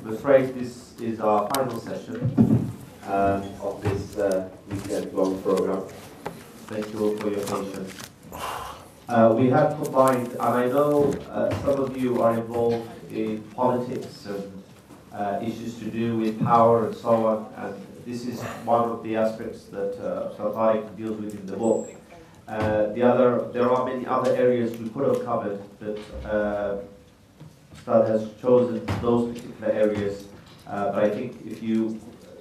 I'm afraid this is our final session of this weekend-long program. Thank you all for your patience. We have combined, and I know some of you are involved in politics and issues to do with power and so on, and this is one of the aspects that Tariq deals with in the book. There are many other areas we could have covered, but Ustad has chosen those particular areas. But I think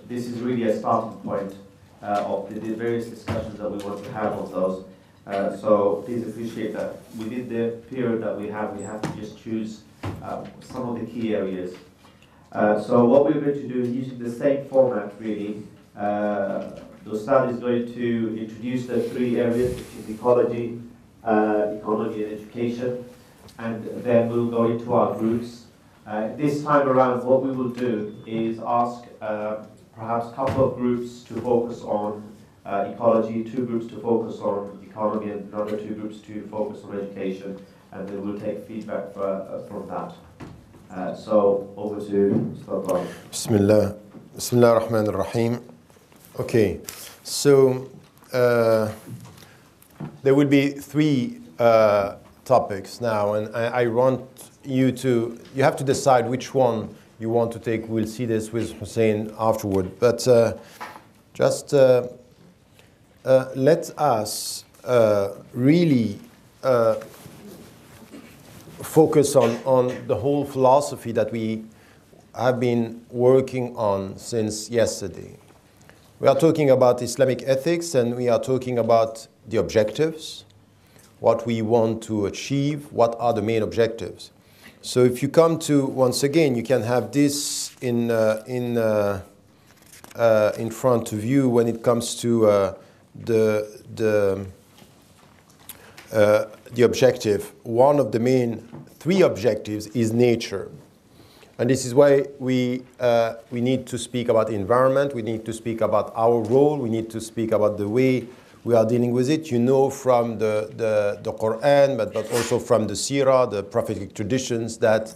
this is really a starting point of the various discussions that we want to have on those. So please appreciate that within the period that we have to just choose some of the key areas. So what we're going to do is using the same format really. The Ustad is going to introduce the three areas, which is ecology, ecology and education, and then we'll go into our groups. This time around, what we will do is ask perhaps a couple of groups to focus on ecology, two groups to focus on economy, and another two groups to focus on education, and then we'll take feedback from that. So over to Ustad. Bismillah. Bismillah ar-Rahman ar-Rahim. Okay, so there will be three topics now, and I want you have to decide which one you want to take. We'll see this with Hussein afterward, but just let us really focus on the whole philosophy that we have been working on since yesterday. We are talking about Islamic ethics, and we are talking about the objectives, what we want to achieve, what are the main objectives. So if you come to, once again, you can have this in front of you when it comes to the objective. One of the main three objectives is nature. And this is why we need to speak about environment, we need to speak about our role, we need to speak about the way we are dealing with it. You know from the Quran, but also from the Seerah, the prophetic traditions, that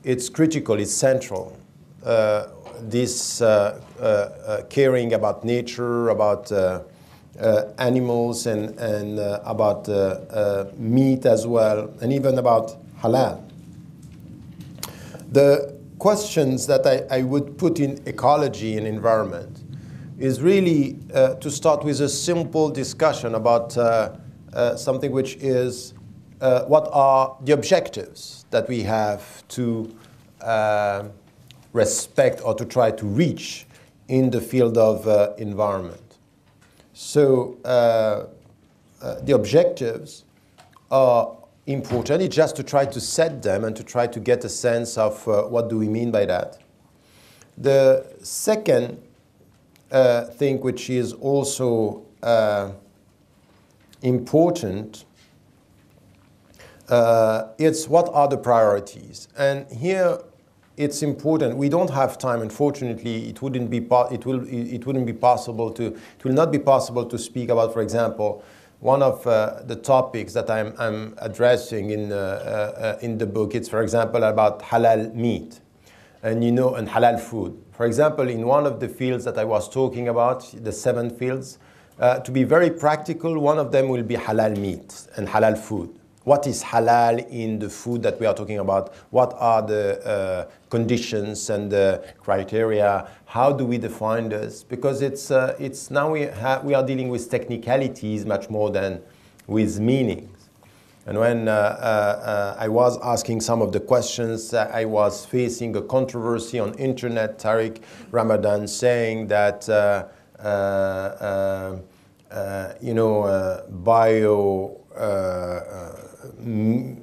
it's critical, it's central. This caring about nature, about animals, and about meat as well, and even about halal. The questions that I would put in ecology and environment is really to start with a simple discussion about something which is what are the objectives that we have to respect or to try to reach in the field of environment. So the objectives are important. It's just to try to set them and to try to get a sense of what do we mean by that. The second thing which is also important, it's what are the priorities. And here it's important. We don't have time, unfortunately. It will not be possible to speak about, for example, one of the topics that I'm addressing in the book. It's, for example, about halal meat, and and halal food. For example, in one of the fields that I was talking about, the 7 fields, to be very practical, one of them will be halal meat and halal food. What is halal in the food that we are talking about? What are the conditions and the criteria? How do we define this? Because it's now we are dealing with technicalities much more than with meanings. And when I was asking some of the questions, I was facing a controversy on internet. Tariq Ramadan saying that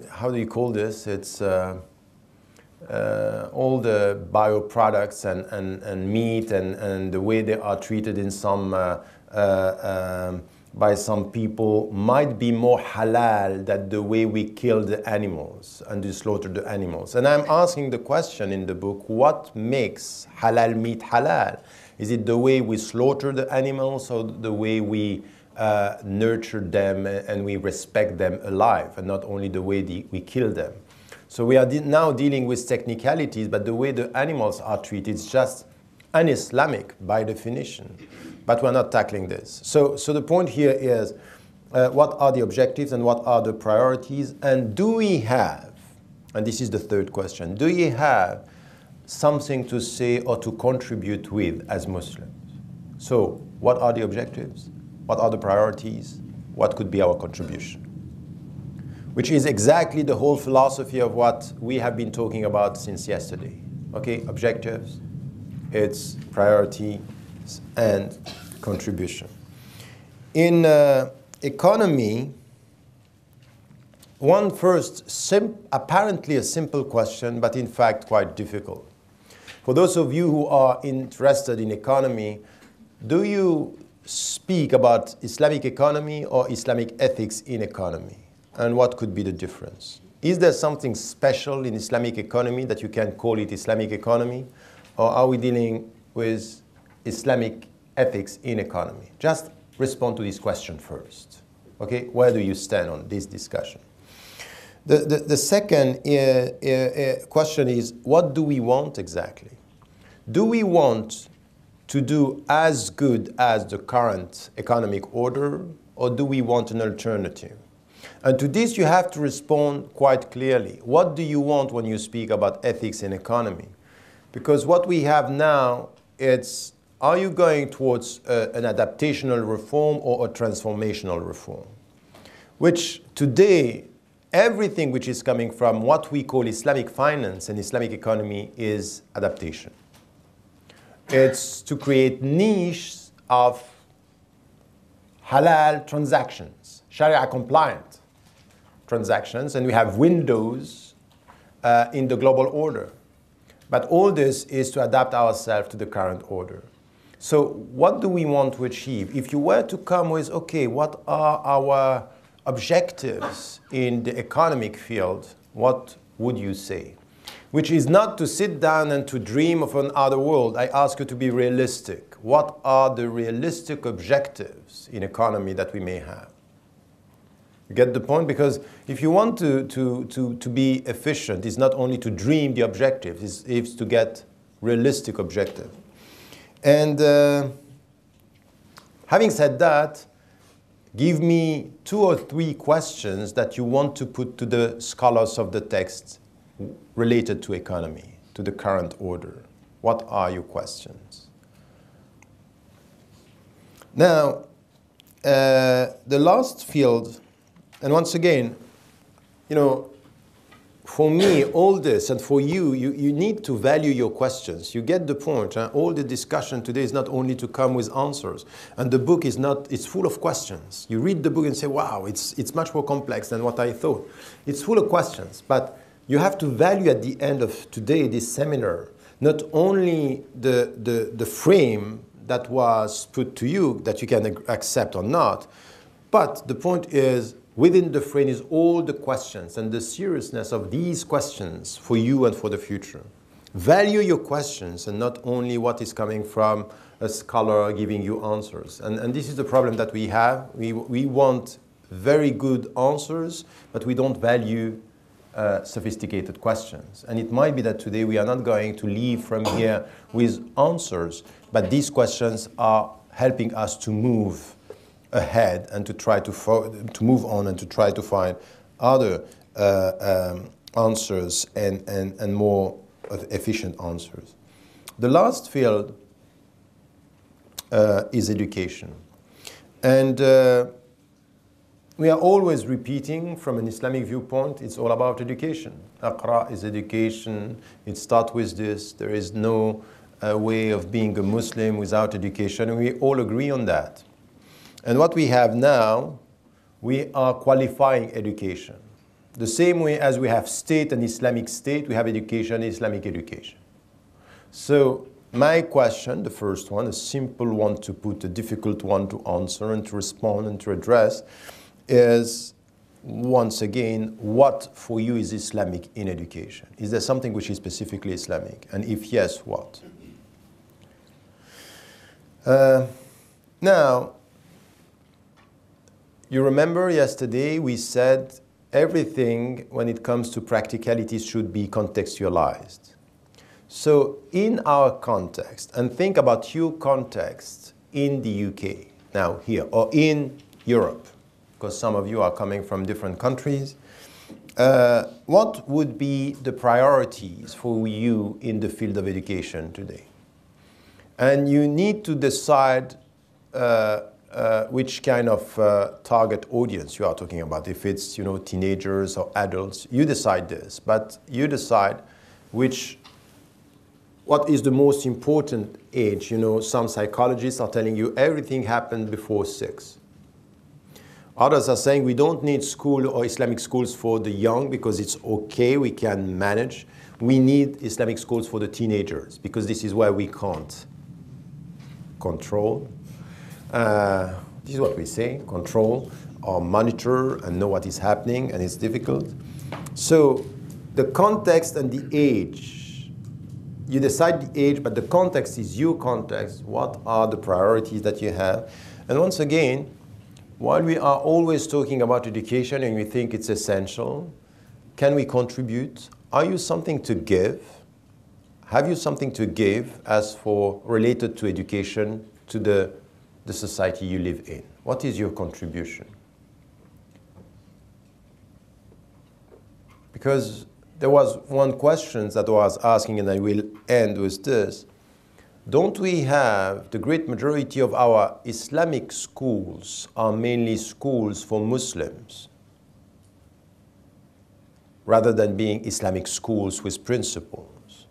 how do you call this? It's all the bio products and meat and the way they are treated in some by some people might be more halal than the way we kill the animals and we slaughter the animals. And I'm asking the question in the book, what makes halal meat halal? Is it the way we slaughter the animals or the way we nurture them and we respect them alive, and not only the way we kill them? So we are now dealing with technicalities, but the way the animals are treated is just un-Islamic by definition. But we're not tackling this. So the point here is, what are the objectives and what are the priorities? And do we have, and this is the third question, do you have something to say or to contribute with as Muslims? So what are the objectives? What are the priorities? What could be our contribution? Which is exactly the whole philosophy of what we have been talking about since yesterday. Okay, objectives, its priorities, and contribution. In economy, one first, apparently a simple question, but in fact quite difficult. For those of you who are interested in economy, do you speak about Islamic economy or Islamic ethics in economy? And what could be the difference? Is there something special in Islamic economy that you can call it Islamic economy? Or are we dealing with Islamic ethics in economy? Just respond to this question first. Okay, where do you stand on this discussion? The second question is, what do we want exactly? Do we want to do as good as the current economic order, or do we want an alternative? And to this you have to respond quite clearly. What do you want when you speak about ethics in economy? Because what we have now, it's, are you going towards an adaptational reform or a transformational reform? Which today, everything which is coming from what we call Islamic finance and Islamic economy is adaptation. It's to create niches of halal transactions, Sharia compliant transactions, and we have windows in the global order. But all this is to adapt ourselves to the current order. So what do we want to achieve? If you were to come with, okay, what are our objectives in the economic field, what would you say? Which is not to sit down and to dream of another world. I ask you to be realistic. What are the realistic objectives in economy that we may have? You get the point? Because if you want to be efficient, it's not only to dream the objective, it's to get realistic objective. And having said that, give me 2 or 3 questions that you want to put to the scholars of the text related to economy, to the current order. What are your questions? Now, the last field, and once again, you know, for me, all this, and for you, you need to value your questions. You get the point. Huh? All the discussion today is not only to come with answers. And the book is not, it's full of questions. You read the book and say, wow, it's much more complex than what I thought. It's full of questions. But you have to value at the end of today, this seminar, not only the frame that was put to you, that you can accept or not, but the point is, within the frame is all the questions and the seriousness of these questions for you and for the future. Value your questions and not only what is coming from a scholar giving you answers. And this is the problem that we have. We want very good answers, but we don't value sophisticated questions. And it might be that today we are not going to leave from here with answers, but these questions are helping us to move ahead and to try to move on and to try to find other answers and more efficient answers. The last field is education. And we are always repeating from an Islamic viewpoint, it's all about education. Aqra is education, it starts with this, there is no way of being a Muslim without education, and we all agree on that. And what we have now, we are qualifying education. The same way as we have state and Islamic state, we have education, Islamic education. So my question, the first one, a simple one to put, a difficult one to answer and to respond and to address, is once again, what for you is Islamic in education? Is there something which is specifically Islamic? And if yes, what? Now, you remember yesterday we said everything when it comes to practicalities should be contextualized. So in our context, and think about your context in the UK now here, or in Europe, because some of you are coming from different countries, what would be the priorities for you in the field of education today? And you need to decide which kind of target audience you are talking about. If it's, you know, teenagers or adults, you decide this. But you decide what is the most important age. You know, some psychologists are telling you everything happened before 6. Others are saying we don't need school or Islamic schools for the young because it's okay, we can manage. We need Islamic schools for the teenagers because this is where we can't control. This is what we say, control or monitor and know what is happening, and it's difficult. So the context and the age, you decide the age, but the context is your context. What are the priorities that you have? And once again, while we are always talking about education and we think it's essential, can we contribute? Are you something to give? Have you something to give as for related to education to the society you live in? What is your contribution? Because there was one question that I was asking, and I will end with this. Don't we have the great majority of our Islamic schools are mainly schools for Muslims rather than being Islamic schools with principles?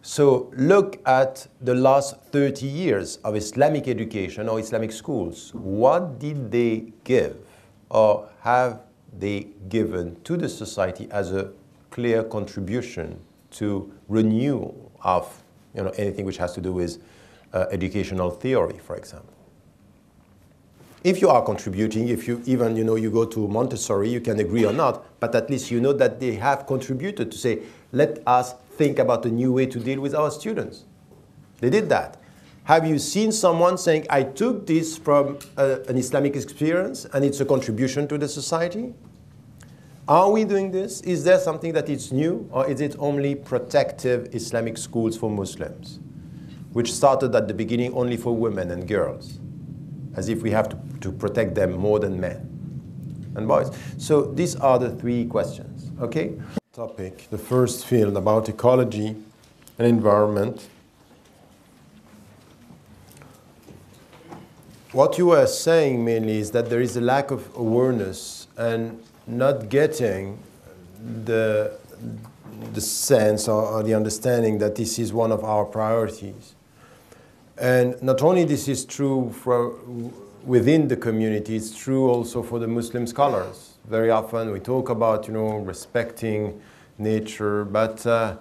So look at the last 30 years of Islamic education or Islamic schools. What did they give or have they given to the society as a clear contribution to renewal of, you know, anything which has to do with educational theory, for example? If you are contributing, if you even, you know, you go to Montessori, you can agree or not, but at least you know that they have contributed to say, let us think about a new way to deal with our students. They did that. Have you seen someone saying, I took this from an Islamic experience and it's a contribution to the society? Are we doing this? Is there something that is new, or is it only protective Islamic schools for Muslims, which started at the beginning only for women and girls, as if we have to protect them more than men and boys? So these are the 3 questions, okay? Topic, the first field about ecology and environment. What you are saying mainly is that there is a lack of awareness and not getting the sense or the understanding that this is one of our priorities. And not only this is true for within the community, it's true also for the Muslim scholars. Very often we talk about, you know, respecting nature, but the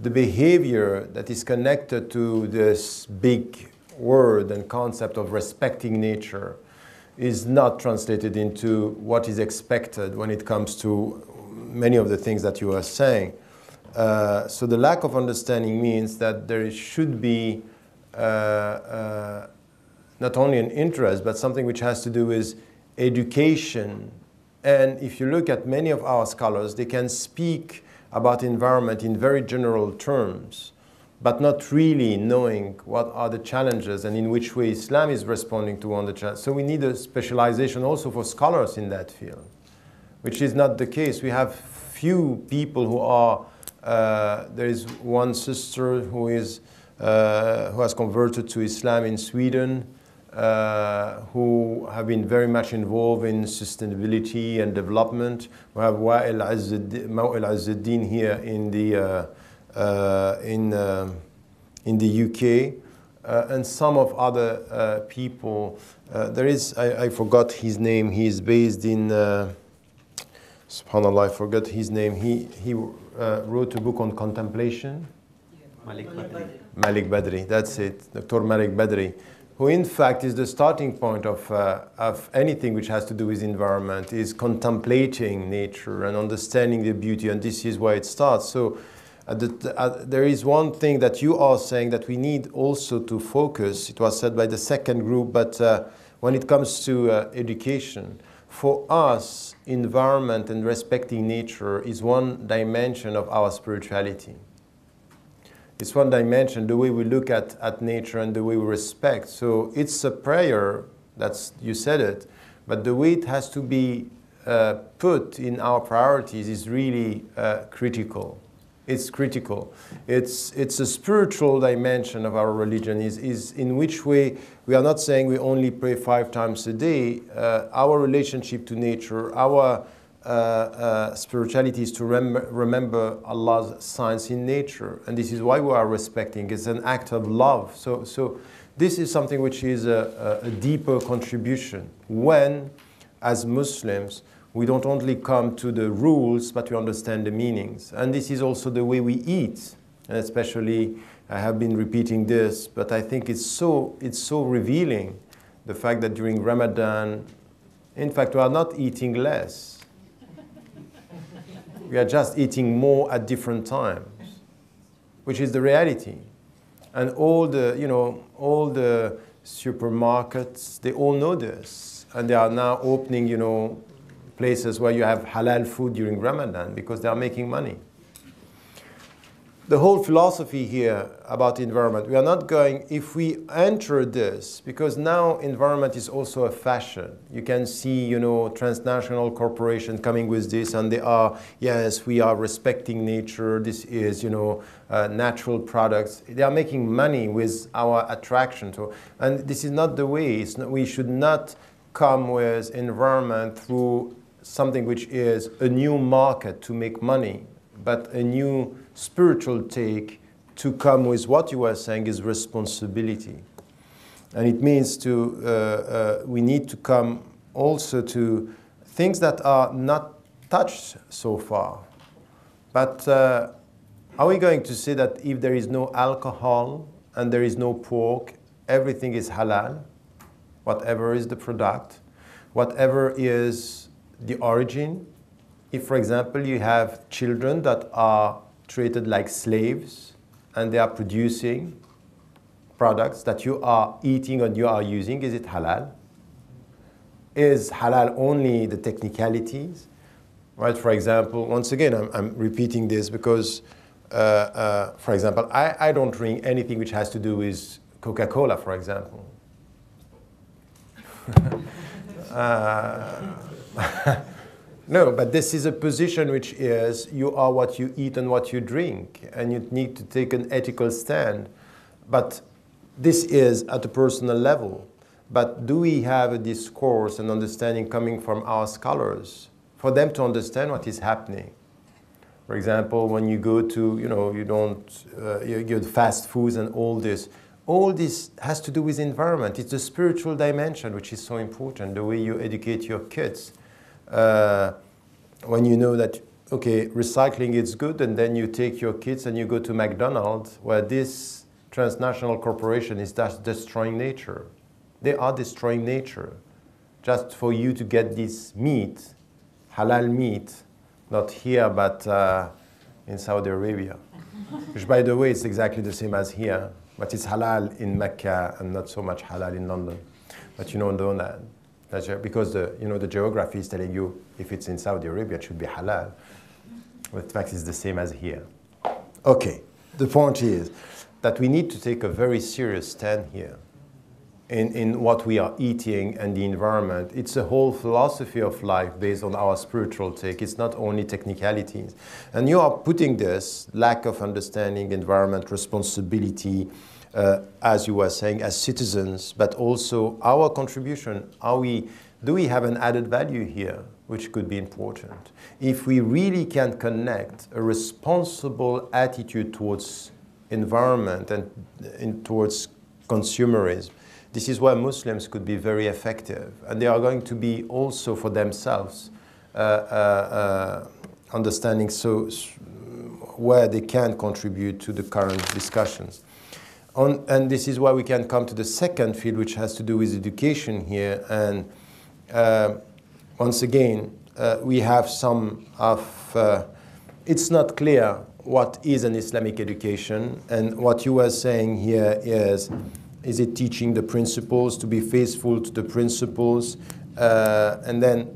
behavior that is connected to this big word and concept of respecting nature is not translated into what is expected when it comes to many of the things that you are saying. So the lack of understanding means that there should be not only an interest, but something which has to do with education. And if you look at many of our scholars, they can speak about environment in very general terms, but not really knowing what are the challenges and in which way Islam is responding to one of the challenges. So we need a specialization also for scholars in that field, which is not the case. We have few people who are, there is one sister who has converted to Islam in Sweden, who have been very much involved in sustainability and development. We have Ma'il Azzuddin here in the UK, and some of other people. There is, I forgot his name. He is based in, subhanAllah, I forgot his name. He wrote a book on contemplation. Malik Badri. Malik Badri, that's it, Dr. Malik Badri, who in fact is the starting point of anything which has to do with environment, is contemplating nature and understanding the beauty, and this is where it starts. So there is one thing that you are saying that we need also to focus. It was said by the second group, but when it comes to education, For us, environment and respecting nature is one dimension of our spirituality. It's one dimension, the way we look at nature and the way we respect. So it's a prayer, you said it, but the way it has to be put in our priorities is really critical. It's critical. It's a spiritual dimension of our religion, is in which way we are not saying we only pray 5 times a day. Our relationship to nature, our spirituality is to remember Allah's signs in nature. And this is why we are respecting. It's an act of love. So this is something which is a deeper contribution when, as Muslims, we don't only come to the rules, but we understand the meanings. And this is also the way we eat. And especially, I have been repeating this, but I think it's so revealing, the fact that during Ramadan, in fact, we are not eating less. We are just eating more at different times, which is the reality. And all the supermarkets, they all know this. And they are now opening, places where you have halal food during Ramadan because they are making money. The whole philosophy here about environment, we are not going, if we enter this, because now environment is also a fashion. You can see, transnational corporations coming with this, and they are, yes, we are respecting nature, this is, natural products. They are making money with our attraction. And this is not the way. We should not come with environment through something which is a new market to make money, but a new spiritual take to come with what you were saying is responsibility. And it means we need to come also to things that are not touched so far. But are we going to say that if there is no alcohol and there is no pork, everything is halal? Whatever is the product, whatever is the origin. If, for example, you have children that are treated like slaves and they are producing products that you are eating and you are using, is it halal? Is halal only the technicalities? Right, for example, once again, I'm repeating this because, for example, I don't drink anything which has to do with Coca-Cola, for example. No, but this is a position which is you are what you eat and what you drink, and you need to take an ethical stand. But this is at a personal level. But do we have a discourse and understanding coming from our scholars for them to understand what is happening? For example, when you go to, you get fast foods and all this has to do with environment. It's the spiritual dimension which is so important, the way you educate your kids. When you know that, okay, recycling is good, and then you take your kids and you go to McDonald's, where this transnational corporation is just destroying nature. They are destroying nature just for you to get this meat, halal meat, not here, but in Saudi Arabia. Which, by the way, is exactly the same as here. But it's halal in Mecca and not so much halal in London. But you don't know that. That's because the geography is telling you if it's in Saudi Arabia, it should be halal. But in fact, it's the same as here. Okay, the point is that we need to take a very serious stand here in what we are eating and the environment. It's a whole philosophy of life based on our spiritual take. It's not only technicalities. And you are putting this lack of understanding, environment, responsibility, as you were saying, as citizens, but also our contribution. Do we have an added value here, which could be important? If we really can connect a responsible attitude towards environment and towards consumerism, this is where Muslims could be very effective. And they are going to be also for themselves understanding where they can contribute to the current discussions. And this is why we can come to the second field, which has to do with education here. And once again, we have some of, it's not clear what is an Islamic education. And what you were saying here is it teaching the principles, to be faithful to the principles, and then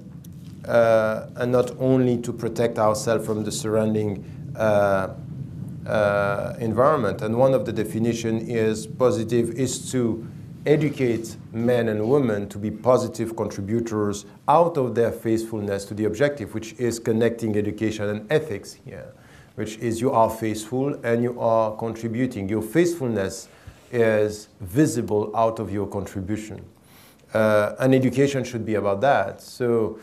and not only to protect ourselves from the surrounding environment. And one of the definitions is positive is to educate men and women to be positive contributors out of their faithfulness to the objective, which is connecting education and ethics here, which is you are faithful and you are contributing. Your faithfulness is visible out of your contribution. And education should be about that. So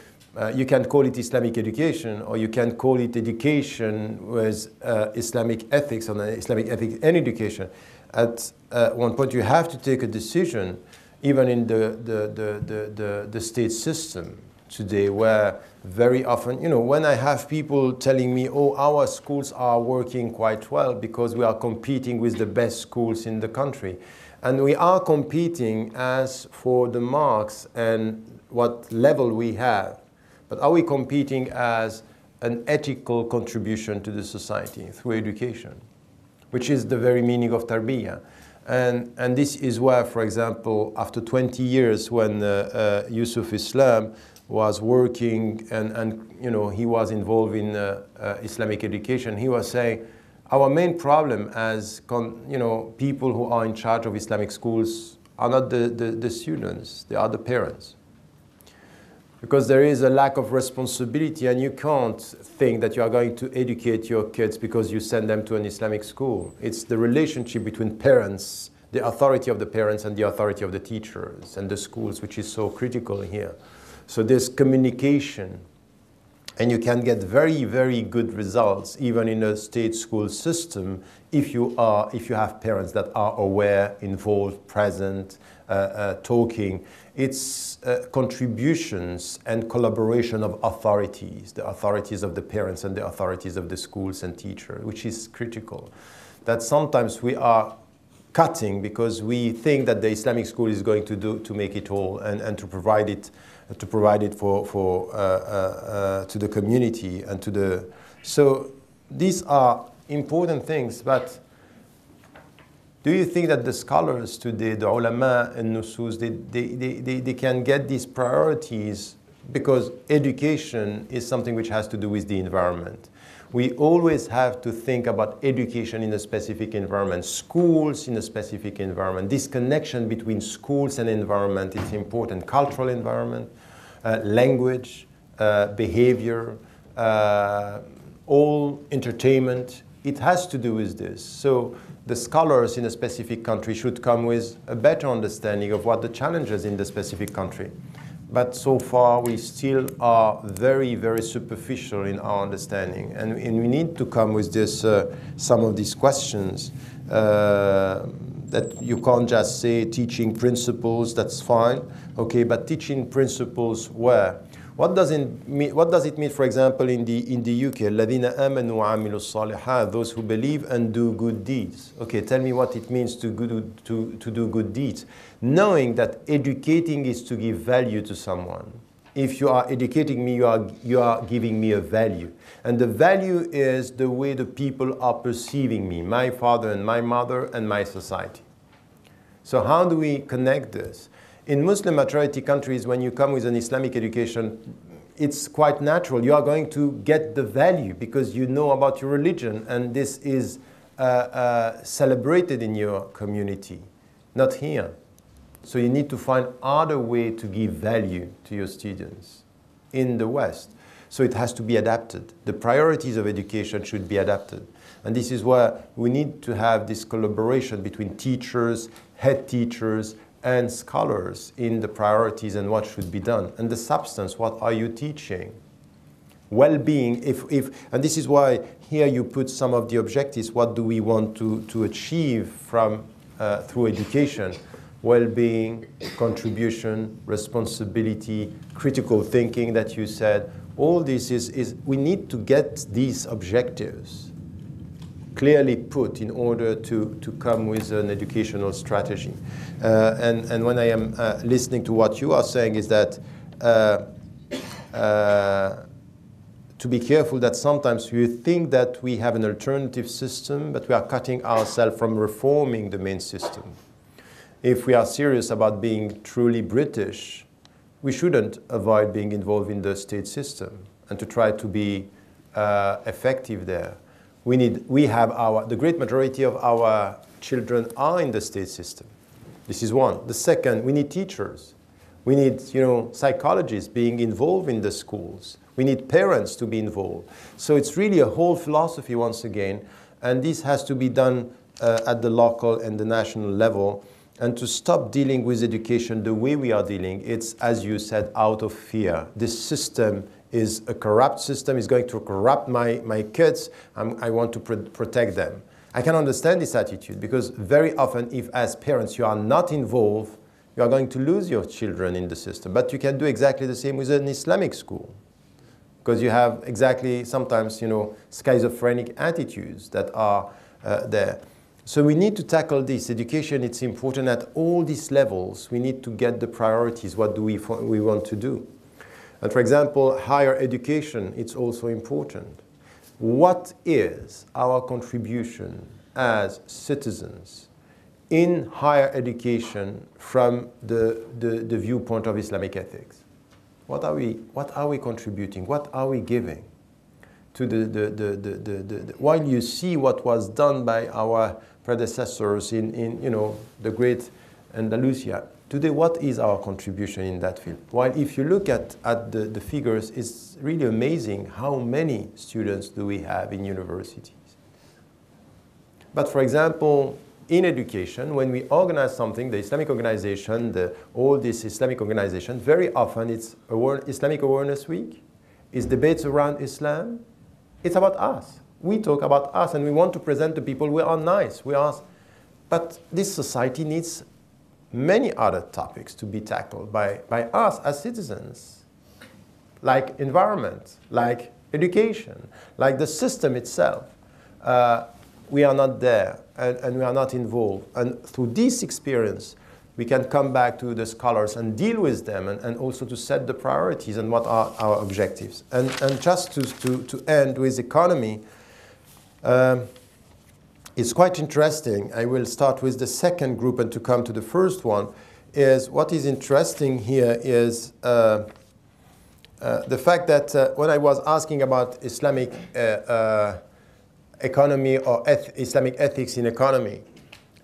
you can call it Islamic education, or you can call it education with Islamic ethics, or Islamic ethics and education. At one point, you have to take a decision, even in the state system today, where very often, you know, when I have people telling me, oh, our schools are working quite well because we are competing with the best schools in the country. And we are competing as for the marks and what level we have. But are we competing as an ethical contribution to the society through education, which is the very meaning of tarbiyah? And this is where, for example, after 20 years when Yusuf Islam was working and you know, he was involved in Islamic education, he was saying, our main problem as people who are in charge of Islamic schools are not the students, they are the parents. Because there is a lack of responsibility, and you can't think that you are going to educate your kids because you send them to an Islamic school. It's the relationship between parents, the authority of the parents and the authority of the teachers and the schools, which is so critical here. So there's communication, and you can get very, very good results even in a state school system if you have parents that are aware, involved, present, talking. It's contributions and collaboration of authorities, the authorities of the parents and the authorities of the schools and teachers, which is critical. That sometimes we are cutting because we think that the Islamic school is going to make it all and to provide it for to the community and to the. So these are important things, but do you think that the scholars today, the ulama and nusus, they can get these priorities? Because education is something which has to do with the environment. We always have to think about education in a specific environment, schools in a specific environment. This connection between schools and environment is important. Cultural environment, language, behavior, all entertainment, it has to do with this. So the scholars in a specific country should come with a better understanding of what the challenges in the specific country. But so far, we still are very, very superficial in our understanding. And we need to come with this, some of these questions that you can't just say teaching principles, that's fine, okay, but teaching principles where? What does it mean, for example, in the UK, الَّذِينَ آمَنُوا وَعَمِلُوا الصَّالِحَاتِ, those who believe and do good deeds. Okay, tell me what it means to do good deeds. Knowing that educating is to give value to someone. If you are educating me, you are giving me a value. And the value is the way the people are perceiving me, my father and my mother and my society. So how do we connect this? In Muslim majority countries, when you come with an Islamic education, it's quite natural. You are going to get the value because you know about your religion, and this is celebrated in your community, not here. So you need to find other way to give value to your students in the West. So it has to be adapted. The priorities of education should be adapted. And this is where we need to have this collaboration between teachers, head teachers, and scholars in the priorities and what should be done. And the substance, what are you teaching? Well-being, and this is why here you put some of the objectives, what do we want to achieve from, through education? Well-being, contribution, responsibility, critical thinking that you said. All this is we need to get these objectives clearly put in order to come with an educational strategy. And when I am listening to what you are saying is that to be careful that sometimes we think that we have an alternative system, but we are cutting ourselves from reforming the main system. If we are serious about being truly British, we shouldn't avoid being involved in the state system and to try to be effective there. The great majority of our children are in the state system. This is one. The second, we need teachers. We need, psychologists being involved in the schools. We need parents to be involved. So it's really a whole philosophy once again, and this has to be done at the local and the national level, and to stop dealing with education the way we are dealing. It's, as you said, out of fear. This system is a corrupt system. It's going to corrupt my kids. I want to protect them. I can understand this attitude because very often if as parents you are not involved, you are going to lose your children in the system. But you can do exactly the same with an Islamic school because you have exactly sometimes, schizophrenic attitudes that are there. So we need to tackle this. Education, it's important at all these levels. We need to get the priorities. What do we want to do? And for example, higher education, it's also important. What is our contribution as citizens in higher education from the viewpoint of Islamic ethics? What are we contributing? What are we giving to while you see what was done by our predecessors in the great Andalusia, today what is our contribution in that field? While if you look at the figures, it's really amazing how many students do we have in universities. But for example, in education, when we organize something, the Islamic organization, all this Islamic organization, very often it's Islamic Awareness Week, it's debates around Islam, it's about us. We talk about us and we want to present to people we are nice, but this society needs many other topics to be tackled by us as citizens, like environment, like education, like the system itself. We are not there and we are not involved. And through this experience, we can come back to the scholars and deal with them and also to set the priorities and what are our objectives. And just to end with economy, it's quite interesting. I will start with the second group and to come to the first one. Is what is interesting here is the fact that when I was asking about Islamic economy or Islamic ethics in economy,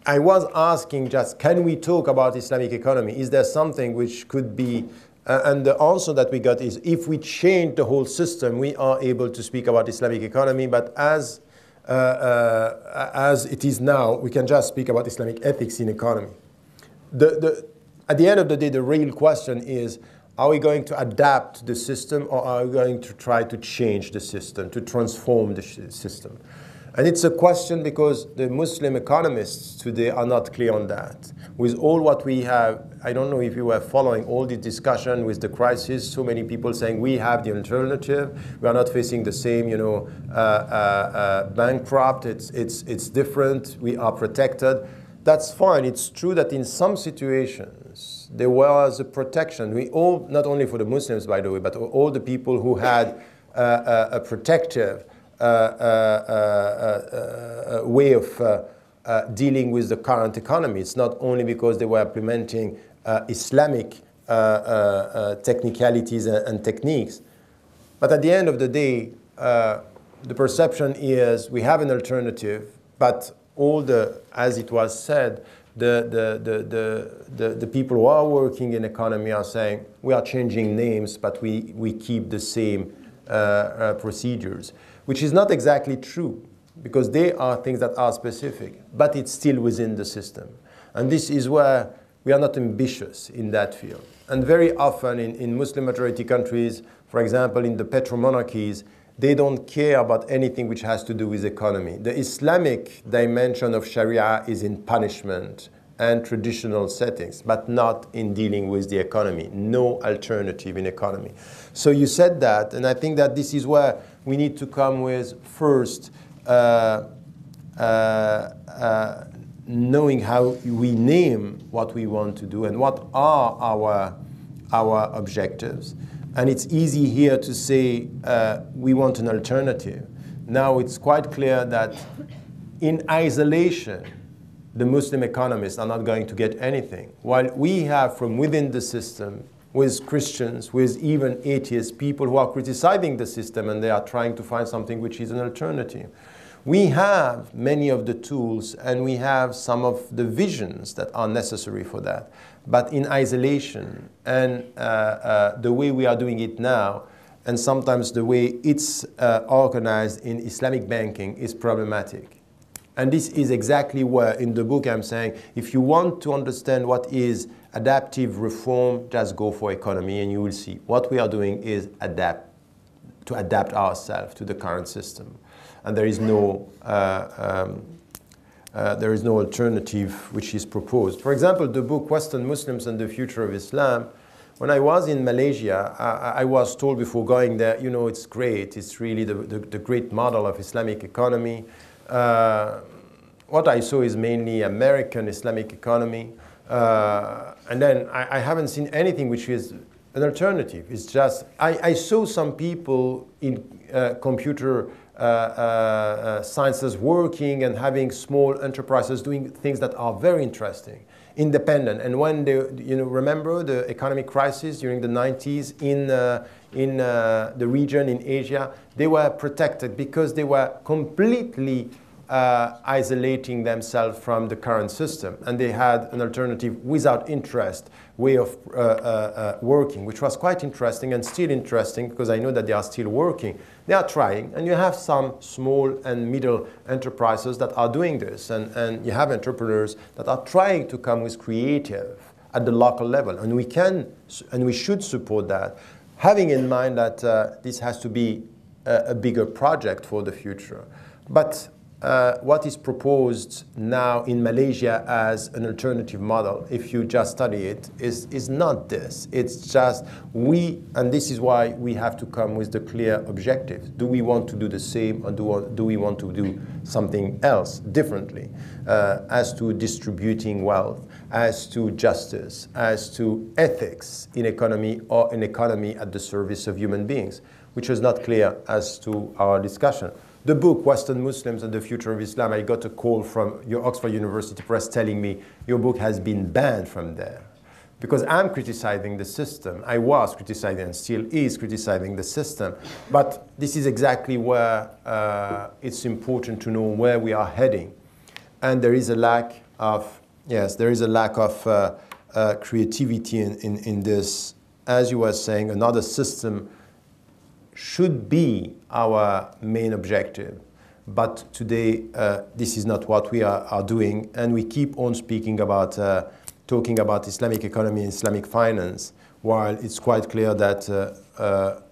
I was asking just, can we talk about Islamic economy? Is there something which could be, and the answer that we got is, if we change the whole system, we are able to speak about Islamic economy, but as it is now, we can just speak about Islamic ethics in economy. At the end of the day, the real question is, are we going to adapt the system or are we going to try to change the system, to transform the system? And it's a question because the Muslim economists today are not clear on that. With all what we have, I don't know if you were following all the discussion with the crisis, so many people saying we have the alternative, we are not facing the same, bankrupt, it's different, we are protected. That's fine. It's true that in some situations there was a protection. We all, not only for the Muslims, by the way, but all the people who had a protective way of dealing with the current economy. It's not only because they were implementing Islamic technicalities and techniques, but at the end of the day, the perception is we have an alternative, but all the, as it was said, the people who are working in economy are saying we are changing names, but we keep the same procedures, which is not exactly true because they are things that are specific, but it's still within the system. And this is where we are not ambitious in that field. And very often in Muslim majority countries, for example, in the petromonarchies, they don't care about anything which has to do with economy. The Islamic dimension of Sharia is in punishment and traditional settings, but not in dealing with the economy. No alternative in economy. So you said that, and I think that this is where we need to come with first knowing how we name what we want to do and what are our objectives. And it's easy here to say we want an alternative. Now it's quite clear that in isolation, the Muslim economists are not going to get anything. While we have from within the system with Christians, with even atheists, people who are criticizing the system and they are trying to find something which is an alternative. We have many of the tools and we have some of the visions that are necessary for that. But in isolation and the way we are doing it now, and sometimes the way it's organized in Islamic banking is problematic. And this is exactly where in the book I'm saying, if you want to understand what is adaptive reform, just go for economy and you will see what we are doing is to adapt ourselves to the current system. And there is no alternative which is proposed. For example, the book Western Muslims and the Future of Islam, when I was in Malaysia, I was told before going there, you know, it's great, it's really the great model of Islamic economy. What I saw is mainly American Islamic economy. And then I haven't seen anything which is an alternative. It's just, I saw some people in computer sciences working and having small enterprises doing things that are very interesting, independent. And when they, you know, remember the economic crisis during the 90s in the region in Asia, they were protected because they were completely isolating themselves from the current system, and they had an alternative without interest way of working, which was quite interesting and still interesting because I know that they are still working. They are trying, and you have some small and middle enterprises that are doing this, and you have entrepreneurs that are trying to come with creative at the local level, and we can and we should support that, having in mind that this has to be a bigger project for the future. But what is proposed now in Malaysia as an alternative model, if you just study it, is not this. It's just and this is why we have to come with the clear objectives. Do we want to do the same, or do we want to do something else differently as to distributing wealth, as to justice, as to ethics in economy, or an economy at the service of human beings, which is not clear as to our discussion. The book, Western Muslims and the Future of Islam, I got a call from your Oxford University Press telling me your book has been banned from there. Because I'm criticizing the system. I was criticizing and still is criticizing the system. But this is exactly where it's important to know where we are heading. And there is a lack of, yes, there is a lack of creativity in this. As you were saying, another system should be our main objective. But today, this is not what we are doing. And we keep on speaking about, talking about Islamic economy and Islamic finance, while it's quite clear that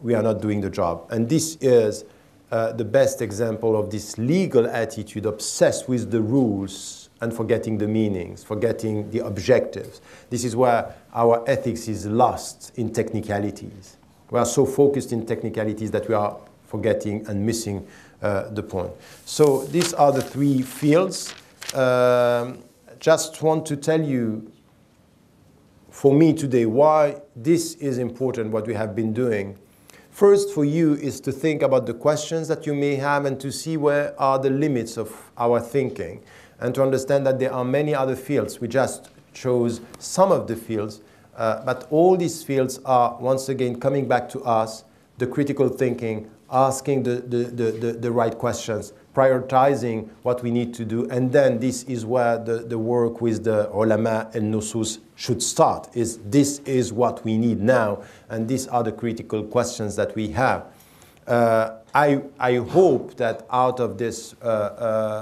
we are not doing the job. And this is the best example of this legal attitude, obsessed with the rules and forgetting the meanings, forgetting the objectives. This is where our ethics is lost in technicalities. We are so focused in technicalities that we are forgetting and missing the point. So these are the three fields. Just want to tell you, for me today, why this is important, what we have been doing. First, for you, is to think about the questions that you may have and to see where are the limits of our thinking, and to understand that there are many other fields. We just chose some of the fields. But all these fields are, once again, coming back to us, the critical thinking, asking the right questions, prioritizing what we need to do, and then this is where the work with the ulama and nusus should start. This is what we need now, and these are the critical questions that we have. I hope that out of this,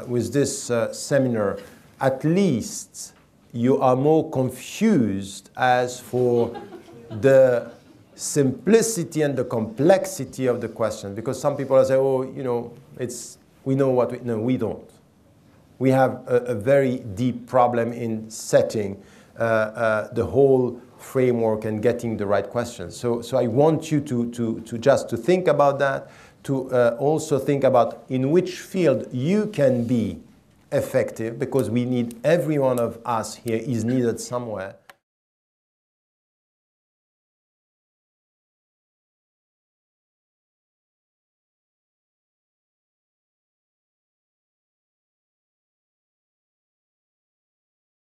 with this seminar, at least you are more confused as for the simplicity and the complexity of the question, because some people say, oh, you know, we know what we, no, we don't. We have a very deep problem in setting the whole framework and getting the right questions. So I want you to just to think about that, to also think about in which field you can be effective, because we need, every one of us here is needed somewhere.